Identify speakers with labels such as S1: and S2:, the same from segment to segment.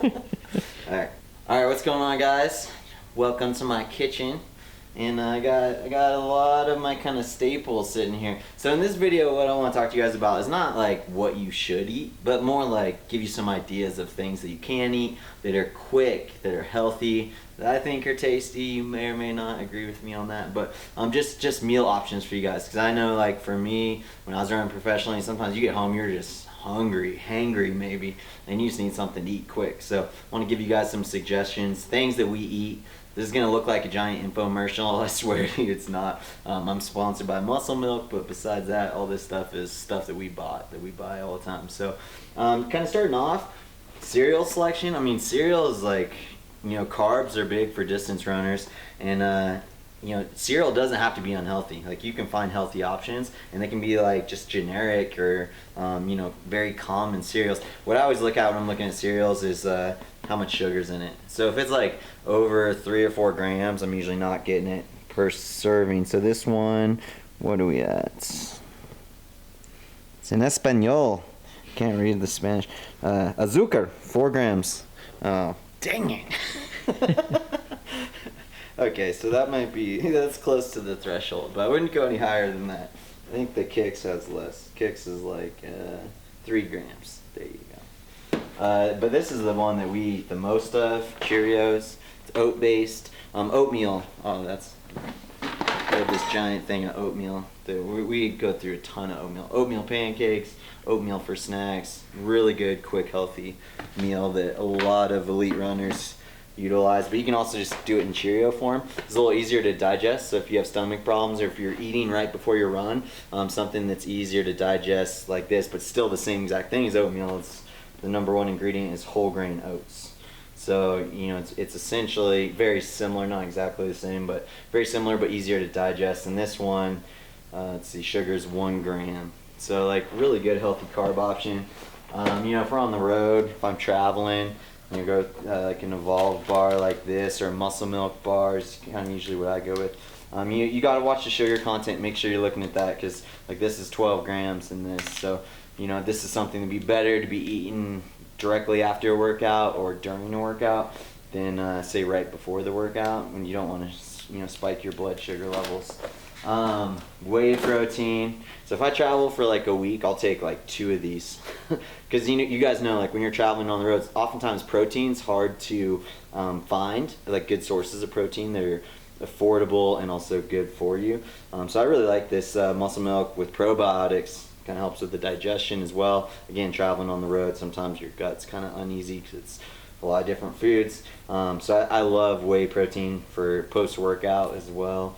S1: Alright. Alright, what's going on, guys? Welcome to my kitchen. And I got a lot of my kind of staples sitting here. So in this video, what I want to talk to you guys about is not like what you should eat, but more like give you some ideas of things that you can eat, that are quick, that are healthy, that I think are tasty. You may or may not agree with me on that, but just meal options for you guys. Because I know, like, for me, when I was running professionally, sometimes you get home, you're just hungry, hangry maybe, and you just need something to eat quick. So I want to give you guys some suggestions, things that we eat. This is going to look like a giant infomercial. I swear to you, it's not. I'm sponsored by Muscle Milk, but besides that, all this stuff is stuff that we buy all the time. So kind of starting off, cereal selection. I mean, cereal is like, carbs are big for distance runners, and cereal doesn't have to be unhealthy. Like, you can find healthy options, and they can be like just generic or very common cereals. What I always look at when I'm looking at cereals is how much sugar's in it. So if it's like over 3 or 4 grams, I'm usually not getting it per serving. So this one, what are we at? It's in Espanol. Can't read the Spanish. Azúcar, 4 grams. Oh, dang it. Okay, so that's close to the threshold, but I wouldn't go any higher than that. I think the Kix has less. Kix is like 3 grams. There you go. But this is the one that we eat the most of. Cheerios. It's oat-based. Oatmeal. Oh, we have this giant thing of oatmeal. We go through a ton of oatmeal. Oatmeal pancakes, oatmeal for snacks. Really good, quick, healthy meal that a lot of elite runners utilize, but you can also just do it in Cheerio form. It's a little easier to digest, so if you have stomach problems or if you're eating right before your run, something that's easier to digest like this, but still the same exact thing as oatmeal. It's the #1 ingredient is whole grain oats. So it's essentially very similar, not exactly the same, but very similar, but easier to digest. And this one, let's see, sugar is 1 gram. So like really good healthy carb option. If we're on the road, if I'm traveling, you go like an Evolve bar like this, or Muscle Milk bars, kind of usually what I go with. You got to watch the sugar content, make sure you're looking at that, because like this is 12 grams in this. So this is something to be better to be eaten directly after a workout or during a workout than say right before the workout, when you don't want to spike your blood sugar levels. Whey protein. So if I travel for like a week, I'll take like 2 of these, because you guys know, like, when you're traveling on the roads, oftentimes protein's hard to find, like good sources of protein. They're affordable and also good for you. So I really like this Muscle Milk with probiotics. Kind of helps with the digestion as well. Again, traveling on the road, sometimes your gut's kind of uneasy because it's a lot of different foods. So I love whey protein for post-workout as well.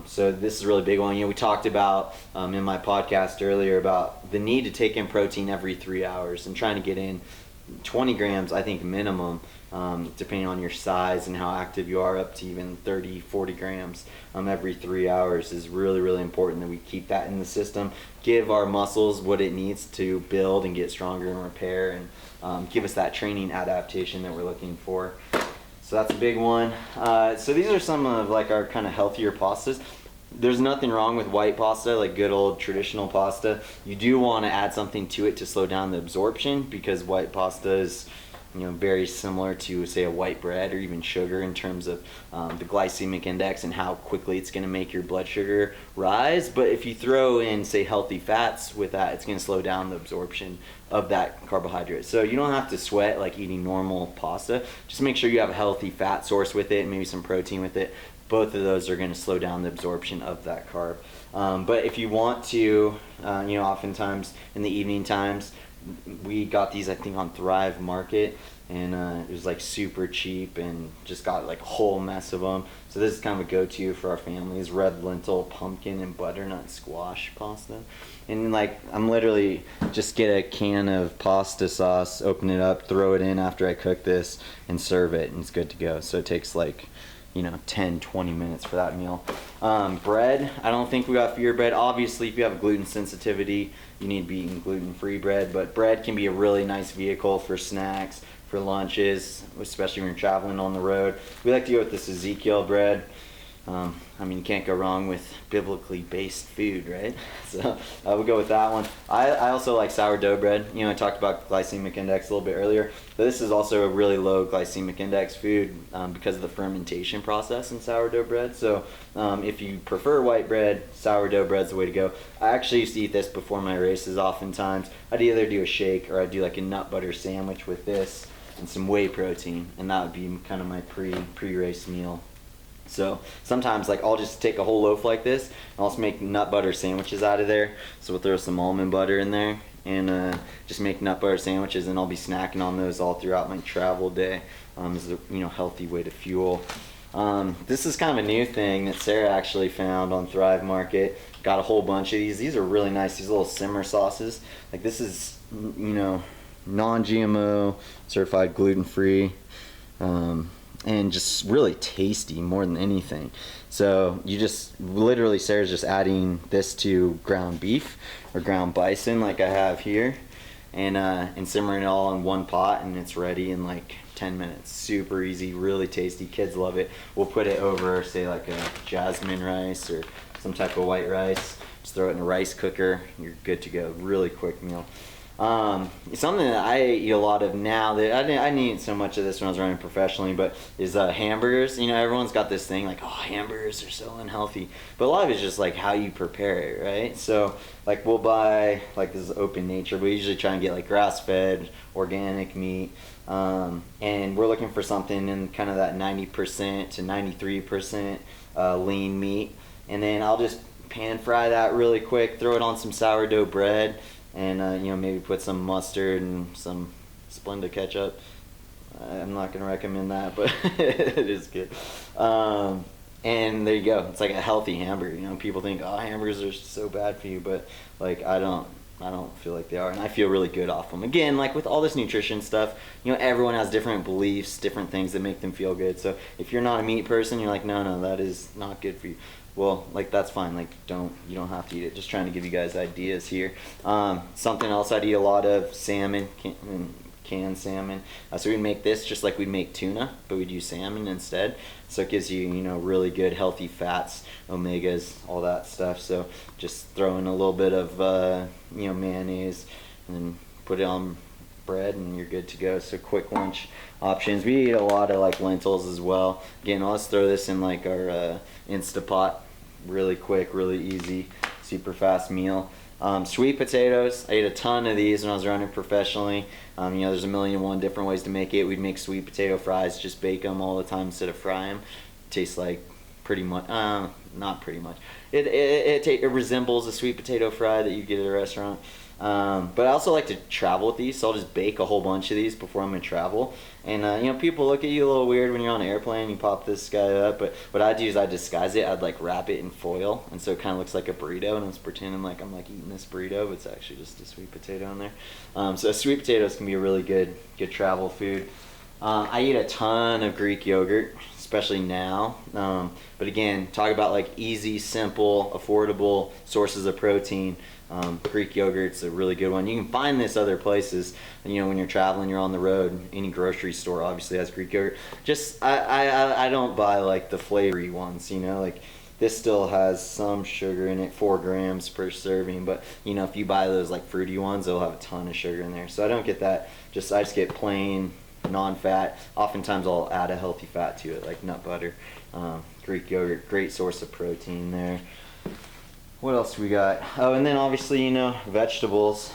S1: So this is a really big one. We talked about in my podcast earlier about the need to take in protein every 3 hours, and trying to get in 20 grams, I think, minimum, depending on your size and how active you are, up to even 30, 40 grams every 3 hours is really, really important that we keep that in the system. Give our muscles what it needs to build and get stronger and repair, and give us that training adaptation that we're looking for. So that's a big one. So these are some of like our kind of healthier pastas. There's nothing wrong with white pasta, like good old traditional pasta. You do want to add something to it to slow down the absorption, because white pasta is very similar to, say, a white bread or even sugar in terms of the glycemic index and how quickly it's going to make your blood sugar rise. But if you throw in, say, healthy fats with that, it's going to slow down the absorption of that carbohydrate. So you don't have to sweat like eating normal pasta. Just make sure you have a healthy fat source with it, maybe some protein with it. Both of those are going to slow down the absorption of that carb. But if you want to, oftentimes in the evening times, we got these, I think, on Thrive Market, and it was like super cheap, and just got like a whole mess of them. So this is kind of a go-to for our families: red lentil, pumpkin, and butternut squash pasta. And like, I'm literally just get a can of pasta sauce, open it up, throw it in after I cook this, and serve it, and it's good to go. So it takes like 10-20 minutes for that meal. Bread, I don't think we got fear bread. Obviously, if you have a gluten sensitivity, you need to be eating gluten-free bread, but bread can be a really nice vehicle for snacks, for lunches, especially when you're traveling on the road. We like to go with this Ezekiel bread. I mean, you can't go wrong with biblically based food, right? So I would go with that one. I also like sourdough bread. You know, I talked about glycemic index a little bit earlier, but this is also a really low glycemic index food because of the fermentation process in sourdough bread. So if you prefer white bread, sourdough bread's the way to go. I actually used to eat this before my races oftentimes. I'd either do a shake or I'd do like a nut butter sandwich with this and some whey protein, and that would be kind of my pre-race meal. So sometimes like I'll just take a whole loaf like this and I'll just make nut butter sandwiches out of there. So we'll throw some almond butter in there and just make nut butter sandwiches, and I'll be snacking on those all throughout my travel day. Is a healthy way to fuel. This is kind of a new thing that Sarah actually found on Thrive Market. Got a whole bunch of these. These are really nice. These little simmer sauces. Like this is non-GMO, certified gluten-free. And just really tasty more than anything. So you just literally, Sarah's just adding this to ground beef or ground bison like I have here, and simmering it all in one pot, and it's ready in like 10 minutes. Super easy, really tasty. Kids love it. We'll put it over, say, like a jasmine rice or some type of white rice. Just throw it in a rice cooker. You're good to go. Really quick meal. Something that I eat a lot of now that I didn't eat so much of this when I was running professionally, but is hamburgers. Everyone's got this thing like, oh, hamburgers are so unhealthy, but a lot of it's just like how you prepare it, right? So like we'll buy, like this is Open Nature, but we usually try and get like grass-fed organic meat, and we're looking for something in kind of that 90% to 93% lean meat, and then I'll just pan fry that really quick, throw it on some sourdough bread, and maybe put some mustard and some Splenda ketchup. I'm not gonna recommend that, but it is good. And there you go. It's like a healthy hamburger. People think, oh, hamburgers are so bad for you, but like I don't feel like they are, and I feel really good off them. Again, like with all this nutrition stuff, everyone has different beliefs, different things that make them feel good. So if you're not a meat person, you're like, no, that is not good for you. Well, like that's fine. Like you don't have to eat it. Just trying to give you guys ideas here. Something else I'd eat a lot of: salmon, canned salmon. So we'd make this just like we'd make tuna, but we'd use salmon instead. So it gives you really good healthy fats, omegas, all that stuff. So just throw in a little bit of mayonnaise and then put it on bread and you're good to go. So quick lunch options. We eat a lot of like lentils as well. Again, let's throw this in like our Instapot. Really quick, really easy, super fast meal. Sweet potatoes. I ate a ton of these when I was running professionally. There's a million and one different ways to make it. We'd make sweet potato fries, just bake them all the time instead of fry them. Tastes like pretty much, not pretty much. It resembles a sweet potato fry that you get at a restaurant. But I also like to travel with these, so I'll just bake a whole bunch of these before I'm going to travel. And, people look at you a little weird when you're on an airplane, you pop this guy up, but what I do is I disguise it. I'd, like, wrap it in foil, and so it kind of looks like a burrito, and I'm just pretending like I'm, like, eating this burrito, but it's actually just a sweet potato in there. So sweet potatoes can be a really good travel food. I eat a ton of Greek yogurt, especially now. But again, talk about, like, easy, simple, affordable sources of protein. Greek yogurt's a really good one. You can find this other places, when you're traveling, you're on the road. Any grocery store obviously has Greek yogurt. Just I don't buy like the flavory ones, like this still has some sugar in it, 4 grams per serving, but if you buy those like fruity ones, they'll have a ton of sugar in there. So I don't get that. I just get plain non-fat. Oftentimes I'll add a healthy fat to it, like nut butter. Greek yogurt, great source of protein there. What else we got? Oh, and then obviously, vegetables.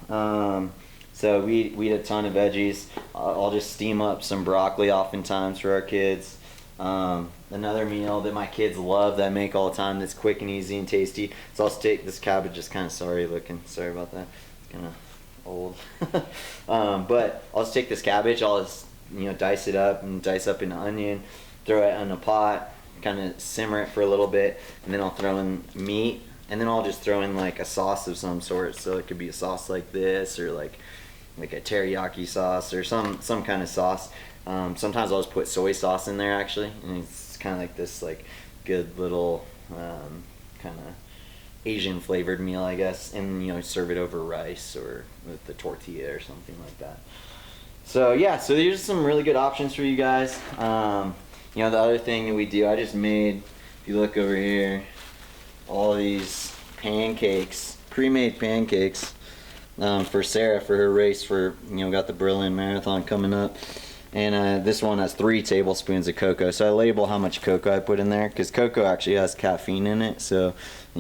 S1: So we eat a ton of veggies. I'll just steam up some broccoli oftentimes for our kids. Another meal that my kids love that I make all the time that's quick and easy and tasty. So I'll take this cabbage, just kind of sorry looking. Sorry about that. It's kind of old. But I'll just take this cabbage. I'll just, dice it up and dice up an onion. Throw it in a pot. Kind of simmer it for a little bit. And then I'll throw in meat. And then I'll just throw in like a sauce of some sort. So it could be a sauce like this, or like a teriyaki sauce, or some kind of sauce. Sometimes I'll just put soy sauce in there actually, and it's kind of like this like good little kind of Asian flavored meal, I guess. And serve it over rice or with the tortilla or something like that. So yeah, so these are some really good options for you guys. The other thing that we do, I just made if you look over here, all these pancakes, pre-made pancakes, for Sarah for her race for, got the Berlin Marathon coming up. And this one has 3 tablespoons of cocoa. So I label how much cocoa I put in there because cocoa actually has caffeine in it. So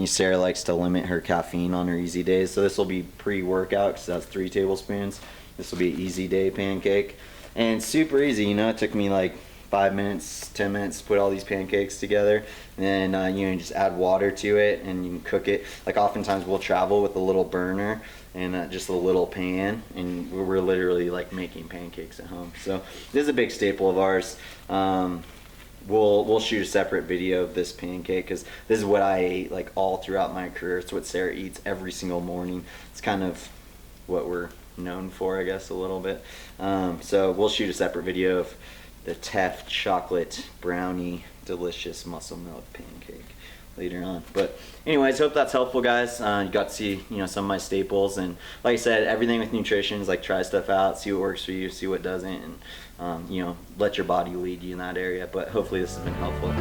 S1: Sarah likes to limit her caffeine on her easy days. So this will be pre-workout because that's 3 tablespoons. This will be an easy day pancake. And super easy, it took me like 5 minutes, 10 minutes to put all these pancakes together. And then you just add water to it and you can cook it. Like oftentimes we'll travel with a little burner and just a little pan, and we're literally like making pancakes at home. So this is a big staple of ours. We'll shoot a separate video of this pancake because this is what I ate like all throughout my career. It's what Sarah eats every single morning. It's kind of what we're known for, I guess, a little bit. So we'll shoot a separate video of the Teft chocolate brownie delicious muscle milk pancake later on. But anyways, hope that's helpful, guys. You got to see some of my staples, and like I said, everything with nutrition is like try stuff out, see what works for you, see what doesn't, and let your body lead you in that area. But hopefully this has been helpful.